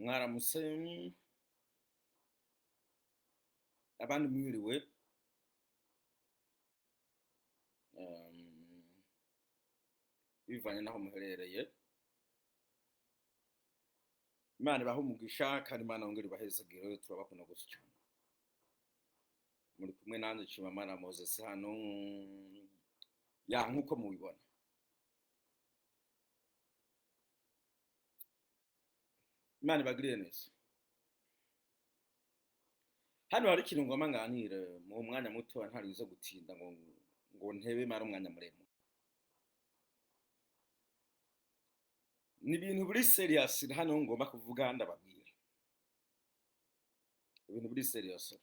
mwaramutse abandi mwiriwe bivanye naho muherereye. Imana ibahe umugisha kandi Imana yongere ibahezagire, turabakunda gose cyane. Muri kumwe nanjye Chimamanda Moses hano ya nkuko mubibona. Imana ibagirire neza. Hano hari ikintu ngoma nganire mu mwanya muto ntari zo gutinda ngo ntebe mara umwanya muremure. Ni ibintu buri serious hano ngomba kuvuga ndababwira. Ibintu buri serious.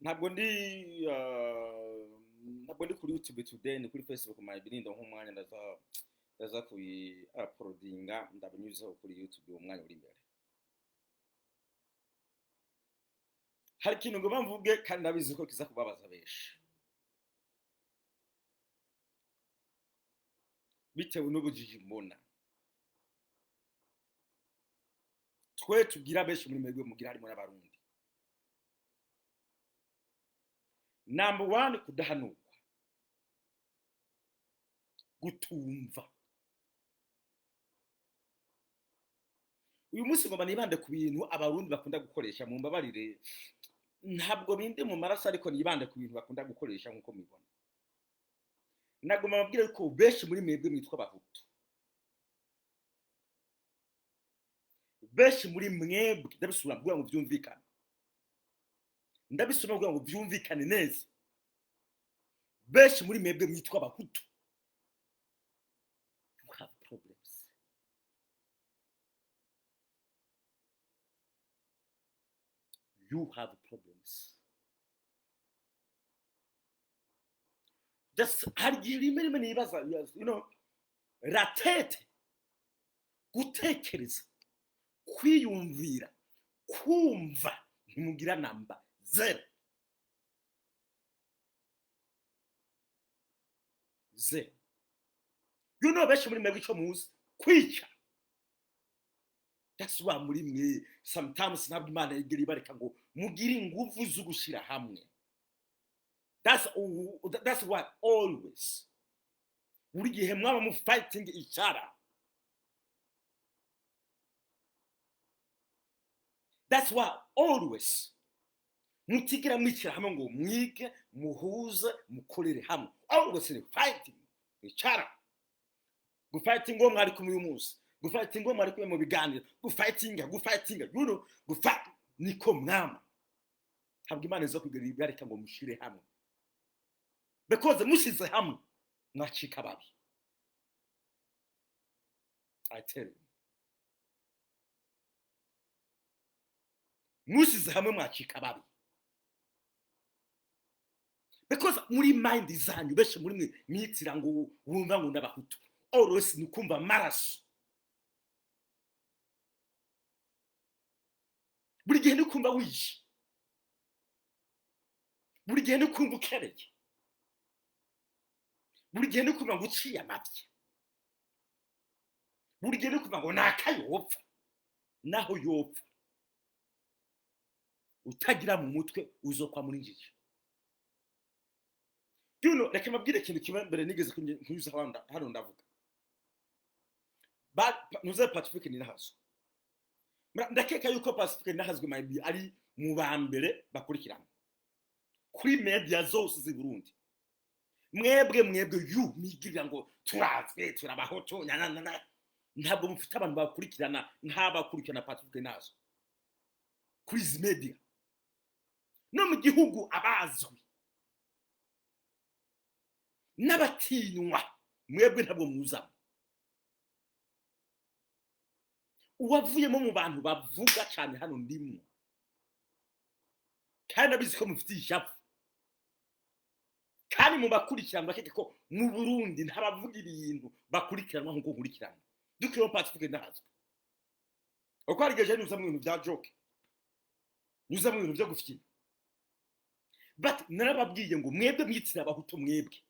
Ntabwo ndi kuri YouTube today, ni kuri Facebook my birindo nk'umwanya ndaza kuyi uploadinga ndabinyuzaho kuri YouTube umwanya uri imbere. Hari ikintu ngomba mvuge kandi ndabizi ko kiza kubabaza benshi. Bitewe n'ubujiji mbona. Twe tugira benshi muri mwebwe mugira harimo n'abarundi. Number 1 kudahanurwa. Gutumva. Uyu munsi ngoma nibande ku bintu abarundi bakunda gukoresha mu mbabarire. Ntabwo binde mu maraso ariko nibande ku bintu bakunda gukoresha nkuko mubibona. Nagoma babwire ko benshi muri mwebwe mwitwa abahutu. Benshi muri mwebwe ndabisubira kugira ngo byumvikane. Ndabisubira kugira ngo byumvikane neza. Benshi muri mwebwe mwitwa abahutu. You have problems. You have problems. Just many you know, ratete, gutekereza, kwiyumvira, kumva, ntimugira namba 0. You know benshi muri mwebwe icyo muzi kwica. That's why muri mwe sometimes ntabwo Imana igira ibareka ngo mugire ingufu zo gushira hamwe. That's what always. Buri gihe mwaba mu fighting each other. That's why always. Mutigira mwicira hamwe ngo mwige, muhuze, mukorere hamwe. Always fighting each other. Go fighting ngo mwari kumwe uyu munsi. Go fighting ngo mwari kumwe mu biganiro. Go fighting. You know, go fight niko mwama. Ntabwo Imana izo kugira ibareka ngo mushire hamwe. Because mushize hamwe mwacika babi. I tell you. Mushize hamwe mwacika babi. Because muri mind zanyu beshe muri mwe mwitira ngo wumva ngo ndabahutu. Always nikumva maraso. Buri gihe nikumva wishe. Buri gihe nikumva ukereye. Buri gihe nikumva ngo uciye amabye. Buri gihe nikumva ngo nakayopfa. Naho yopfa. Utagira mu mutwe uzokwa muri njije. You know, reka mabwire ikintu kimwe mbere nigeze kunyuza hano ndavuga. Nuze Pacifique ni nahazo. Ndakeka yuko Pacifique nahazwe maybe ari mu bambere bakurikirana. Kuri media zose zi Burundi. Mwebwe you migirira ngo turazwe turabahoto nyanana. Ntabwo mufite abantu bakurikirana nk'abakurikirana Pacifique nazo. Kuri zi media. No mu gihugu abazwi. N'abatinywa mwebwe ntabwo muza. Uwavuyemo mu bantu bavuga cyane hano ndimwe. Kandi abizi ko mufite ishafu. Kandi mu bakurikirana bakeke ko mu Burundi ntabavuga ibintu bakurikiranwa nkuko nkurikirana. Dukiro Pacifique ndahazo. Uko arigeje nyuza mu bintu bya joke. Nyuza mu bintu byo gufikira. But narababwiye ngo mwebwe mwitira abahutu mwebwe.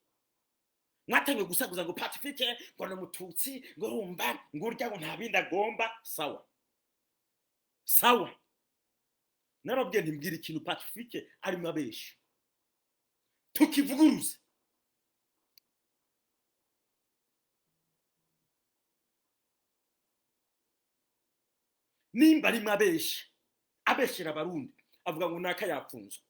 Mwatangiye gusaguza ngo Pacifique ngo n'umututsi ngo rumba ngo urya ngo nta bindi agomba sawa. sawa narababwiye ntimbwira ikintu Pacifique arimo abesha tukivuguruza nimba arimo abeshera abarundi avuga ngo naka yapfunzwe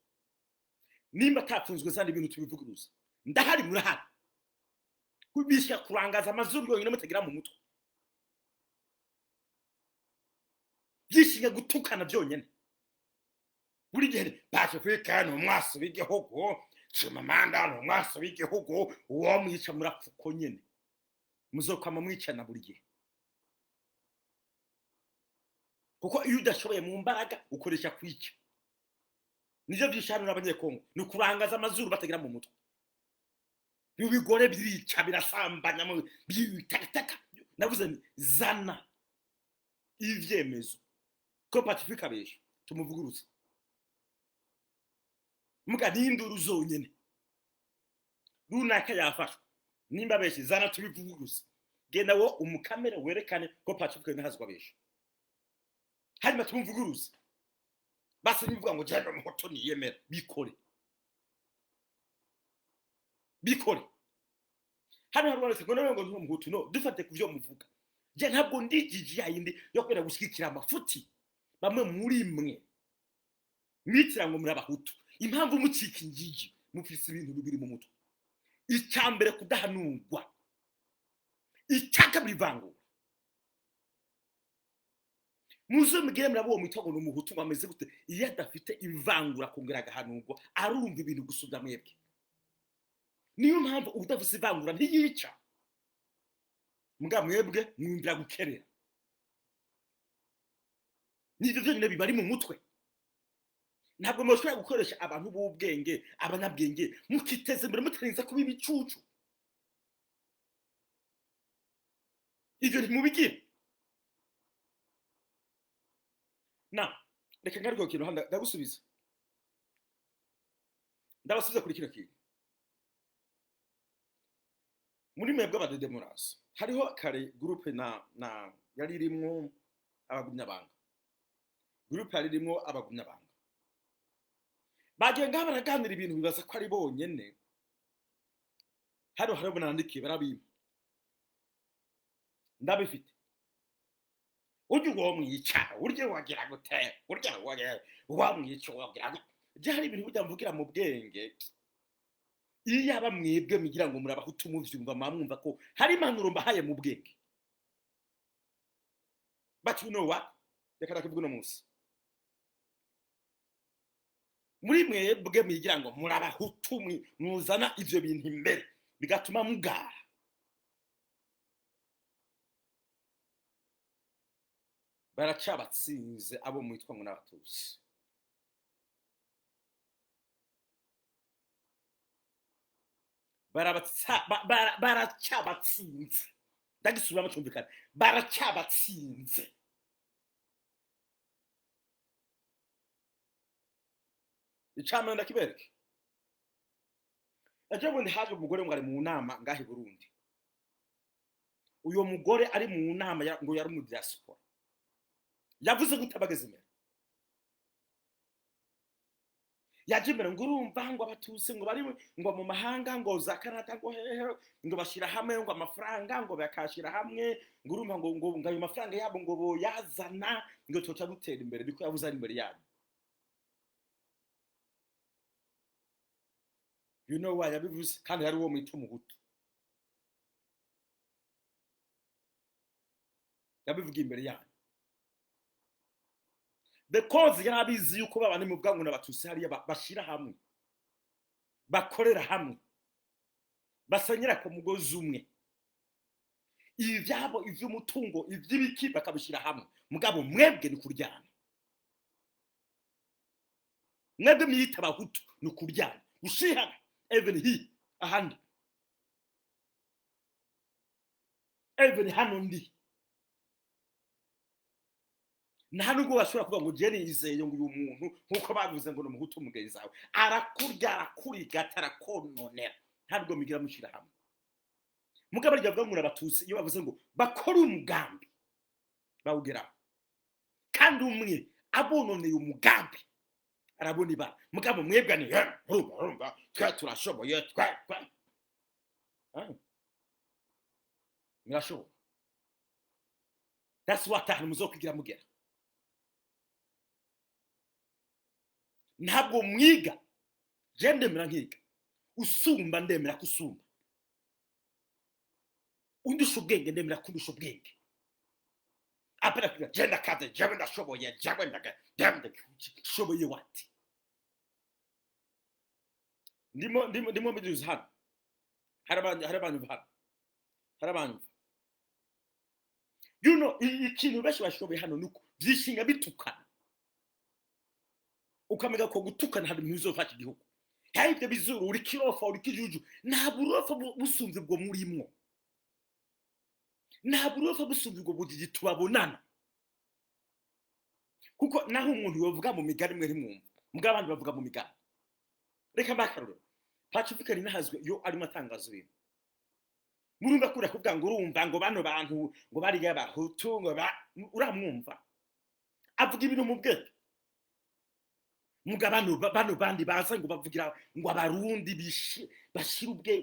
nimba atapfunzwe zandi ibintu tubivuguruza ndahari murahari kubisha kurangaza amazuru yonyine mutagira mu mutwe byishinga gutukana byonyine buri gihe Pacifique ni umwaso w'igihugu Chimamanda ni umwaso w'igihugu uwo mwica murapfuko nyene muzokwama mwicana buri gihe kuko iyo udashoboye mu mbaraga ukoresha kwica nivyo byishanura abanyekongo ni kurangaza amazuru batagira mu mutwe bibigore birica birasambanya mu bitakataka navuze zana ivyemezo ko Pacifique abesha tumuvuguruza muga n'induru zonyene runaka yafashwe nimba abesha zana tubivuguruza genda wo umukamera werekane ko Pacifique ntazwa abesha hanyuma tumuvuguruza basi nivuga ngo jana umuhoto niyemera bikore hano hari wese ngo nawe ngo ntumuhutu no dufate kuvyo muvuga je ntabwo ndijiji yindi yo kwera gushikira amafuti bamwe muri mwe mitira ngo muri abahutu impamvu mucika injiji mufise ibintu bibiri mu mutwe icyambere kudahanurwa icyaka bivangura muzo mugire murabo mwitogo n'umuhutu ameze gute iyo adafite ibivangura kongera gahanurwa arumva ibintu gusuda mwebwe niyo mpamvu udafise ivangura ntiyica mbwa mwebwe mwumvira gukerera nivyo byonyine bibari mu mutwe ntabwo mushobora gukoresha abantu b'ubwenge abanabwenge mukiteze imbere mutarinza kuba ibicucu ivyo ntimubigire na reka ngarwo kintu handa ndagusubiza ndabasubiza kuri kino kintu muri mwebwe abadedemurasi hariho kare groupe na yari irimwo abagumyabanga groupe yari irimwo abagumyabanga bagiye ngaho baraganira ibintu bibaza ko ari bonyene hariho banandikiye barabimpa ndabifite ujye uwo mwica urye wagira gute urya wamwica wagira gute je hari ibintu burya mvugira mu bwenge iyo yaba mwebwe mugira ngo murabahutu muvyumva mamwumva ko hari impanuro mbahaye mu bwenge but you know what reka ndakivuga no munsi muri mwebwe mugira ngo murabahutu muzana ivyo bintu imbere bigatuma mugara baracabatsinze abo mwitwa ngo n'abatusi baracabatsinze ndagisubira mucumvikana baracabatsinze icamwe ndakibereke aje bundi haje umugore ngo ari mu nama ngahe Burundi uyo mugore ari mu nama ngo yari mu diaspora yavuze gutabageze imbere yaje imbere ngo urumva ngo abatuse ngo bari ngo mu mahanga ngo za Canada ngo hehe ngo bashira hamwe ngo amafaranga ngo bakashira hamwe ngo urumva ngo ayo mafaranga yabo ngo boyazana ngo toca gutera imbere biko yavuze ari imbere yabo you know why yabivuze kandi hari uwo mwita umuhutu yabivuga imbere yabo because yarabizi yuko babane mu bwangu n'abatutsi hariya bashira hamwe bakorera hamwe basanyira ku mugozi umwe ivyabo ivy'umutungo ivy'ibiki bakabishira hamwe mugabo mwebwe ni kuryana mwebwe mwita abahutu ni kuryana ushihana even he ahandi even hano ndi nta nubwo bashobora kuvuga ngo jeni yizeye ngo uyu muntu nkuko bavuze ngo n'umuhutu mugenzi wawe arakurya arakurigata arakononera ntabwo migira mushira hamwe mugabo ryavuga ngo n'abatutsi iyo bavuze ngo bakora umugambi bawugeraho kandi umwe abononeye umugambi arabona ibara mugabo mwebwe ni urumva twa turashoboye twa mirashoboye. That's what ahantu muzokwigira mugera. Ntabwo mwiga je ndemera nkiga usumba ndemera kusumba undusha ubwenge ndemera kundusha ubwenge apera kwiga je ndakaze je ndashoboye je ndashoboye wati ndimo miduzi hano harabantu you know ikintu benshi bashoboye hano nuko byishinga bitukana ukamega ko gutukana hari mwizo fata igihugu hayibye bizuru uri kirofa uri kijuju nta burofa busumvye bwo murimwo nta burofa busumvye bwo bugigi tubabonana kuko naho umuntu yovuga mu migari mwe rimwumva muga abandi bavuga mu migari reka bakarure Pacifica rinahazwe yo ari matangazo ibintu murumva kura kuvuga ngo urumva ngo bano bantu ngo bari y'abahutu ngo uramwumva avuga ibintu mu bwete mugabano bano bandi baza ngo bavugira ngo abarundi bashira ubwe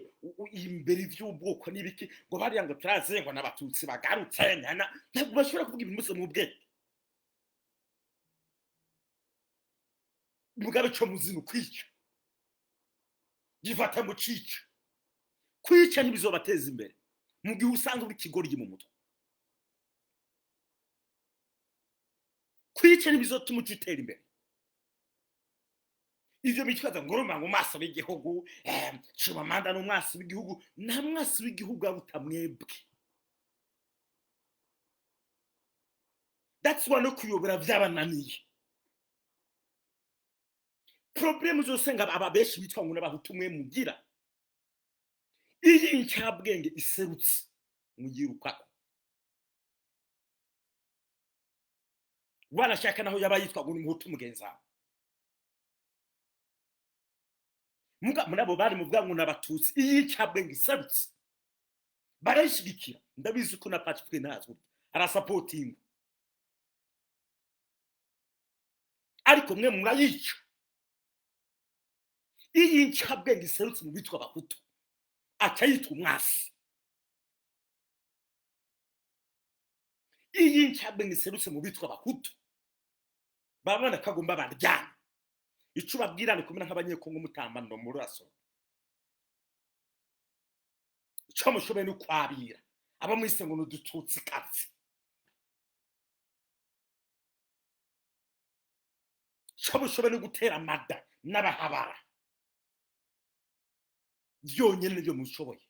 imbere ivy'ubwoko nibiki ngo bari ngo turaze ngo nabatutsi bagarutse nyana ntabwo bashobora kuvuga ibintu mu bwete mugabe cyo muzinu kwica gifata mu cica kwica ntibizobateza imbere mu gihe usanzwe uri kigoryi mu mutwe kwica ntibizotuma utera imbere ivyo bitwaza ngoroma ngo maso b'igihugu Chimamanda no mwasi w'igihugu nta mwasi w'igihugu abutamwebwe. That's why no kuyobora vyabananiye. Problem zosenga ababeshi bitwa ngo n'abahutumwe mugira iyi ncabwenge iserutse mugirukako wala shaka naho yabayitwa ngo n'umuhutu mugenza muga munabo bari muvuga ngo n'abatutsi iyi ncabwenge iserutse barashigikira ndabizi ko na Pacifique nazwe ara supporting ariko mwe murayica iyi ncabwenge iserutse mu bitwa abahutu atayitwa umwasi iyi ncabwenge iserutse mu bitwa abahutu babana kagomba baryana ico babwirane kumena nk'abanyekongo mutambano mu raso ico mushobe no kwabira aba mwise ngo n'udututsi katsi ico mushobe no gutera mada n'abahabara vyonyene byo mushoboye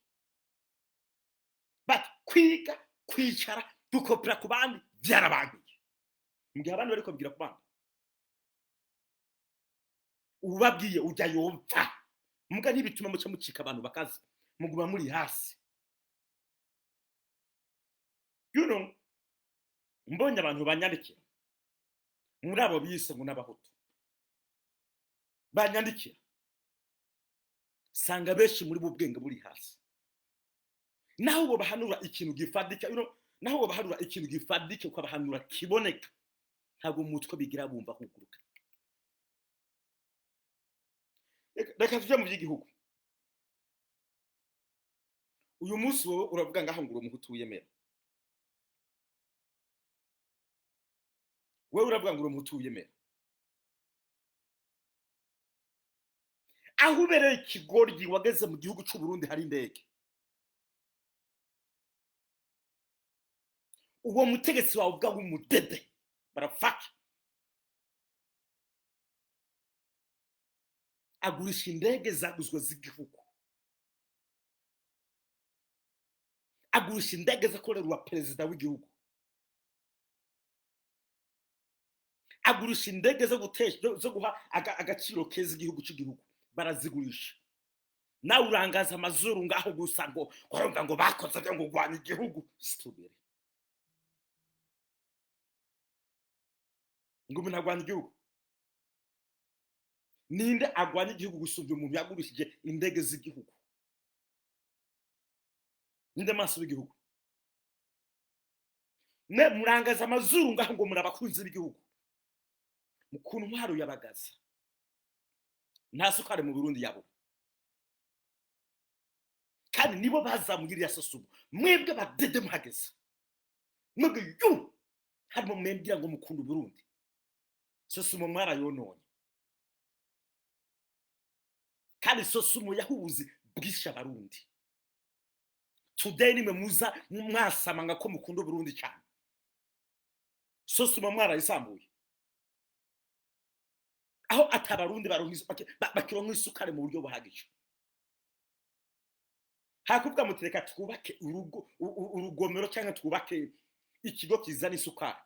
but kwiga kwicara dukopera ku bandi byarabangiye mugihe abantu bariko bigira ku bandi ubabwiye ujya yomva muga ntibituma muca mucika abantu bakazi muguma muri hasi you know mbonye abantu banyandikira muri abo bise ngo n'abahutu banyandikira sanga beshi muri bubwenge buri hasi naho bo bahanura ikintu gifadika you know naho bo bahanura ikintu gifadike kwa bahanura kiboneka ntabwo mutwe bigira bumva kuguruka reka tujye mu by'igihugu uyu munsi wowe uravuga ngaho nguro umuhutu wiyemera wewe uravuga nguro umuhutu wiyemera aho ubereye ikigoryi wageze mu gihugu cy'u Burundi hari indege uwo mutegetsi wawe ubwa umudede barafaka agurisha indege zaguzwe z'igihugu agurisha indege zakorerwa perezida w'igihugu agurisha indege zo gutesha zo guha agaciro keza igihugu cy'igihugu barazigurisha nawe urangaza amazuru ngaho gusa ngo koronga ngo bakoze byo ngo gwanya igihugu stubire ngo umuntu agwanya igihugu ninde agwanya igihugu gusubya umuntu yagurishije indege z'igihugu ninde maso w'igihugu mwe murangaza amazuru ngaho ngo muri abakunzi b'igihugu mukuntu ntwaro yabagaza nta sukari mu Burundi yabo kandi nibo bazamugirira Sosumo mwebwe badede muhageze mwebwe harimo mwembwira ngo mukunda Burundi Sosumo mwarayononye kandi Sosumo yahubuzi bwisha Barundi today nimwe muza mwasamanga ko mukunda Burundi cyane Sosumo mwarayisambuye aho atabarundi bakironka isukari mu buryo buhagije hakubwa mutereka twubake urugomero cyangwa twubake ikigo kizana isukari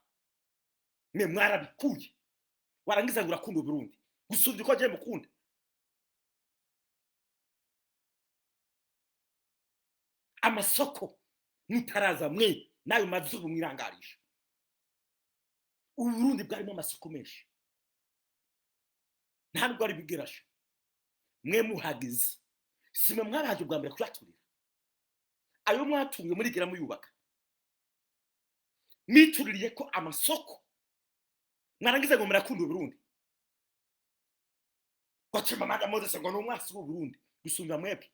mwe mwarabikuye warangiza ngo urakunda Burundi gusubye ko agiye mukunda amasoko mutaraza mwe nayo mazubu mwirangarisha Burundi bwarimo amasoko menshi ntabwo ari bigirasha mwe muhagize simwe mwaraje bwa mbere kuyaturira ayo mwatumye muri gira muyubaka mituririye ko amasoko mwarangiza ngo murakunda Burundi kwachema mada Moses ngo no mwasi w'u Burundi gusumba mwebwe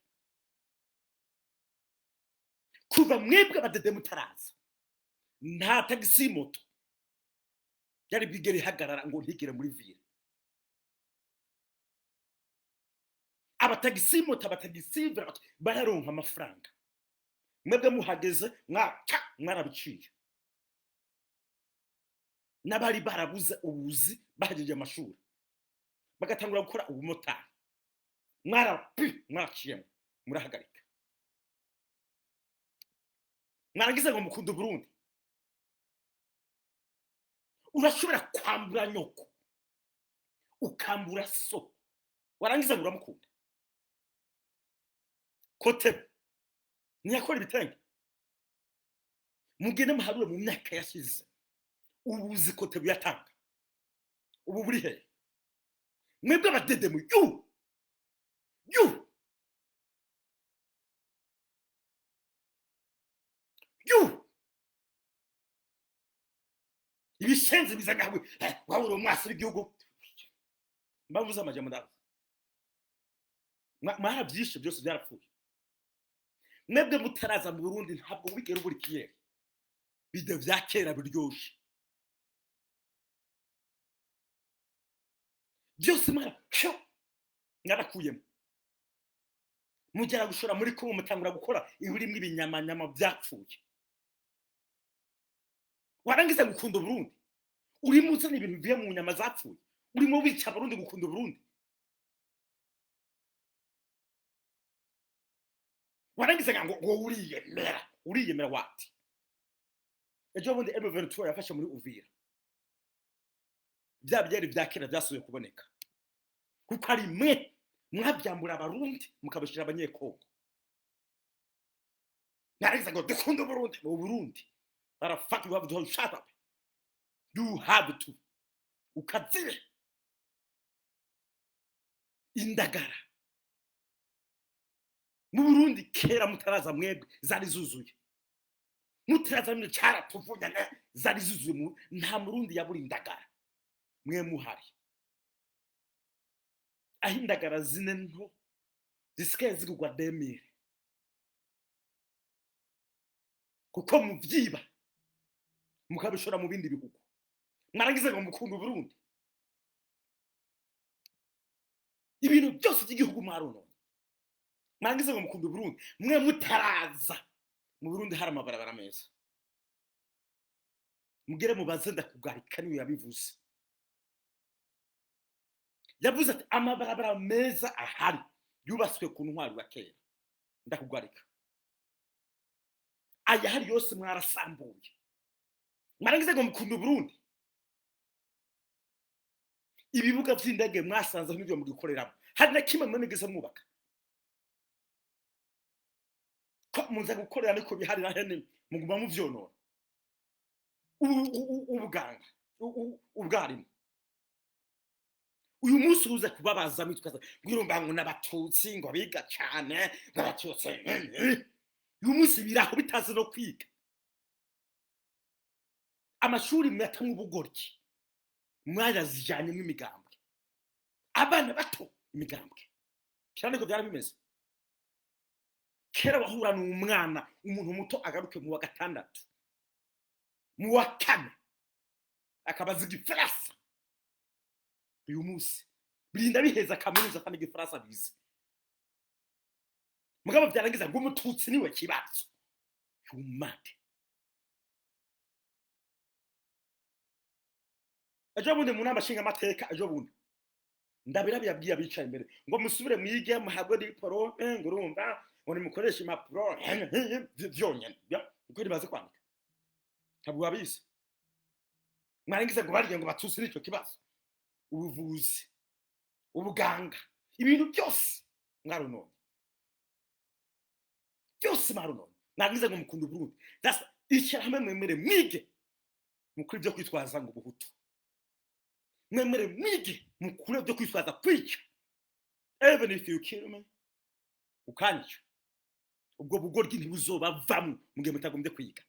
kuva mwebwe badede mutaraza nta taxi moto yari bigere hagarara ngo ntigire muri ville abatagisi moto abatagisi bararonka amafaranga mwebwe muhageze mwarabiciye nabari barabuze ubuzi bahejeje amashuri bagatangura gukora ubumotari mwaraciyemo murahagarika mwarangiza ngo mukunda Burundi urashobora kwambura nyoko ukambura so warangiza uramukunda kote ntiyakora ibitenge mugende muharure mu myaka yashize ubuzi kote buyatanga ubu buri he mwebwe abadede mu ibishenze bizagawe wabura umwasi w'igihugu mbavuze amajambo ndavuze mwarabyishe byose byarapfuye mwebwe mutaraza mu Burundi ntabwo wigera uburikiye bide vyakera biryoshe byose narakuyemo mugera gushora muri ko mutangura gukora ibirimwe ibinyamanyama byapfuye warangiza gukunda Burundi uri muze n'ibintu biye mu nyama zapfuye urimo bica Burundi gukunda Burundi warangiza ngo uriyemera wati ejo bundi M23 yafashe muri Uvira byari byakera byasuye kuboneka kuko ari mwe mwabyambura Abarundi mukabashira abanyekongo narangiza ngo dukunda Burundi mu Burundi fuck you have to shut up you have to ukazire indagara mu Burundi kera mutaraza mwebwe zari zuzuye mutaraza mwe cyara tuvunyana zari zuzuye nta Murundi yaburi indagara mwe muhari ahindagara zine nto zisikaye zigugwa 2000 kuko muvyiba mukabishora mu bindi bihugu mwarangiza ngo mukunda Burundi ibintu byose by'igihugu mwaronone mwarangiza ngo mukunda Burundi mwe mutaraza mu Burundi hari amabarabara meza mugere mubaze ndakugarika niwe yabivuze yavuze ati amabarabara meza ahari yubaswe ku ntwari wa kera ndakugarika aya hari yose mwarasambuye mwarangiza ngo mukunda Burundi ibibuga by'indege mwasanze n'ibyo mugikoreramo hari na kimwe mwemegeza mwubaka ko muza gukorera ariko biharira hene muguma mu vyonona ubuganga ubwarimu uyu munsi uza kubabaza mitwaza ngirumba ngo n'abatutsi ngo biga cyane n'abatutsi uyu munsi biraho bitazi no kwiga amashuri mwatamwe ubugoryi mwayazijyanyemo imigambwe, abana bato imigambwe. Kera niko byari bimeze. Kera wahura n'umwana, umuntu muto agaruke mu wa gatandatu, mu wa kane akabaza igifaransa. Uyu munsi birinda biheza kaminuza kandi igifaransa bize. Mugabo byarangiza ngo umututsi niwe kibazo. Humate. Ajo bundi mu nama nshinga amateka, ajo bundi ndabira byabwiye abicaye imbere ngo musubire mwige muhabwe diporo, ngo urumva ngo nimukoreshe impapuro byonyene uko rimaze kwandika. Ntabwo wabizi. Mwarangiza ngo bariye ngo batutsi n'icyo kibazo. Ubuvuzi, ubuganga, ibintu byose mwaronone, byose mwaronone. Mwarangiza ngo mukunda Burundi. Ishyirahamwe mwemere mwige mukuri byo kwitwaza ngo ubuhutu, mwemere mwige mukuri byo kwitwaza kwica. Even if you kill me, ukanyica, ubwo bugoryi ntibuzobavamo mugihe mutagombye kwiga.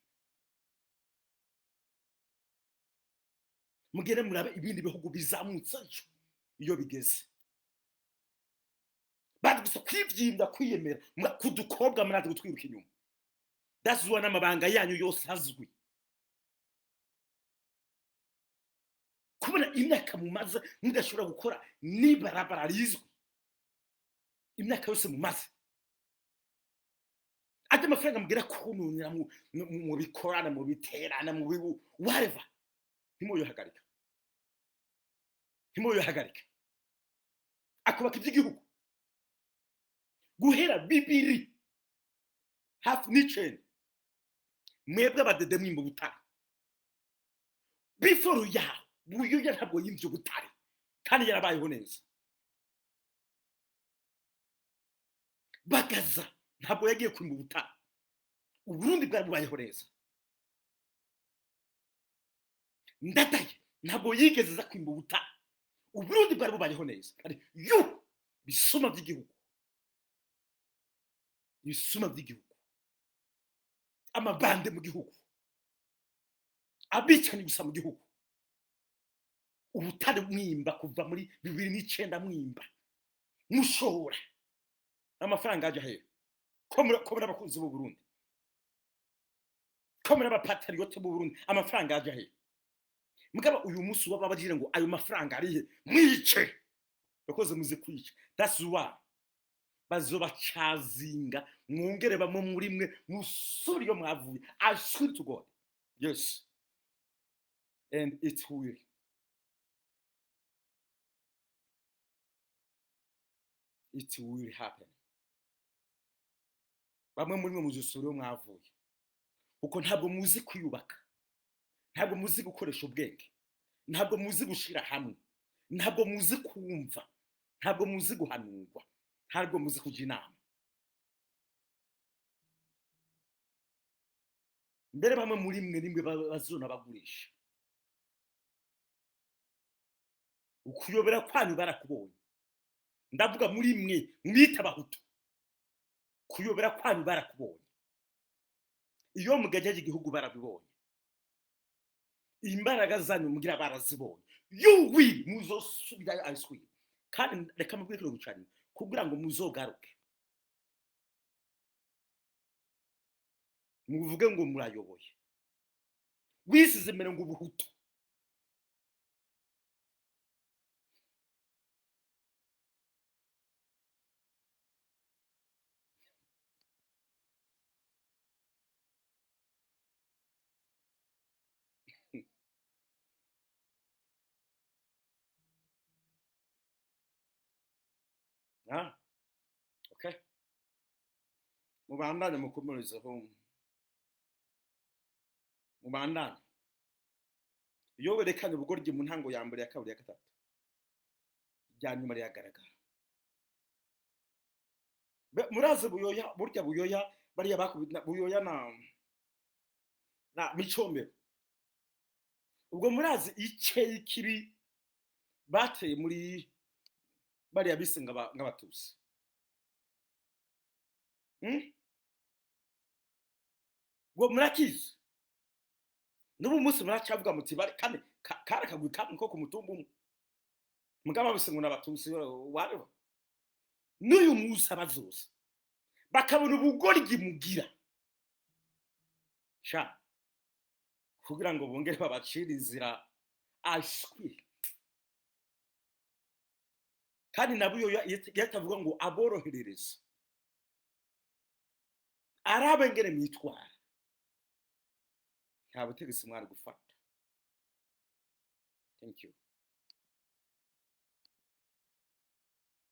Mugere murabe ibindi bihugu bizamutse iyo bigeze. Badugisa kwivyinda kwiyemera kudukobwa murazi gutwiruka inyuma. That's why n'amabanga yanyu yose azwi. Kubona imyaka mumaze mudashobora gukora nibarabara rizwi. Imyaka yose mumaze. Ate amafaranga mugera kununira mu bikorana, mu biterana, mu bibu whatever. Nimoyohagarika. Nimoyohagarika. Akubaka iby'igihugu. Guhera bibiri hafi n'icenda mwebwe abadede mwimba ubutare. Before ya buyoya ntabwo yimvye ubutare kandi yarabayeho neza. Bagaza ntabwo yagiye kwimba ubutare. Uburundi bwari bubayeho neza. Ndadaye ntabwo yigeze za kwimba ubutare. Uburundi bwari bubayeho neza. Kandi bisuma by'igihugu. Bisuma by'igihugu. Amabande mu gihugu. Abicanye gusa mu gihugu. Ubutare mwimba kuva muri 2009 mwimba. Mushora. Amafaranga aje hehe? Ko muri abakunzi b'u Burundi. Ko muri abapatriote b'u Burundi. Amafaranga aje hehe? Mugaba uyu munsi waba bagira ngo ayo mafaranga arihe mwice. Bakoze muze kwica. That's why bazobacazinga mwongere bamwe muri mwe musuri yo mwavuye. I swear to God. Yes. And it will. It will happen. Bamwe muri mwe muzusuri yo mwavuye. Uko ntabwo muzi kwiyubaka. Ntabwo muzi gukoresha ubwenge. Ntabwo muzi gushira hamwe. Ntabwo muzi kumva. Ntabwo muzi guhanurwa. Ntabwo muzi kujya inama. Mbere bamwe muri mwe nimwe bazona bagurisha. Ukuyobera kwanyu barakubonye. Ndavuga muri mwe mwita abahutu. Kuyobera kwanyu barakubonye. Iyo mugajaje igihugu barabibonye. Imbaraga zanyu mugira barazibonye. You will muzosubira aswi. Kandi reka mubwire kino gucanye kugira ngo muzogaruke. Muvuge ngo murayoboye. Wisize mere ngo ubuhutu. Okay. Mubandane mukomerezeho. Mubandane. Iyo werekanye ubugoryi mu ntango ya mbere ya kabiri ya gatatu. Ryanyuma ryagaragara. Muraze buyoya burya buyoya bariya bakubita buyoya na Micombero. Ubwo murazi icye kibi bateye muri bariya bisenga ng'abatusi. Ngo murakizi. n'ubu munsi muracavuga muti bari kane kare kagwi kamwe ko ku mutumba umwe mugaba bose ngo n'abatusi wariho n'uyu munsi abazoza bakabona ubugoryi mugira sha kugira ngo bongere babacira inzira ashwi kandi nabuyo yatavuga ngo aboroherereza arabengere mitwara nta butegetsi mwari gufata. Thank you.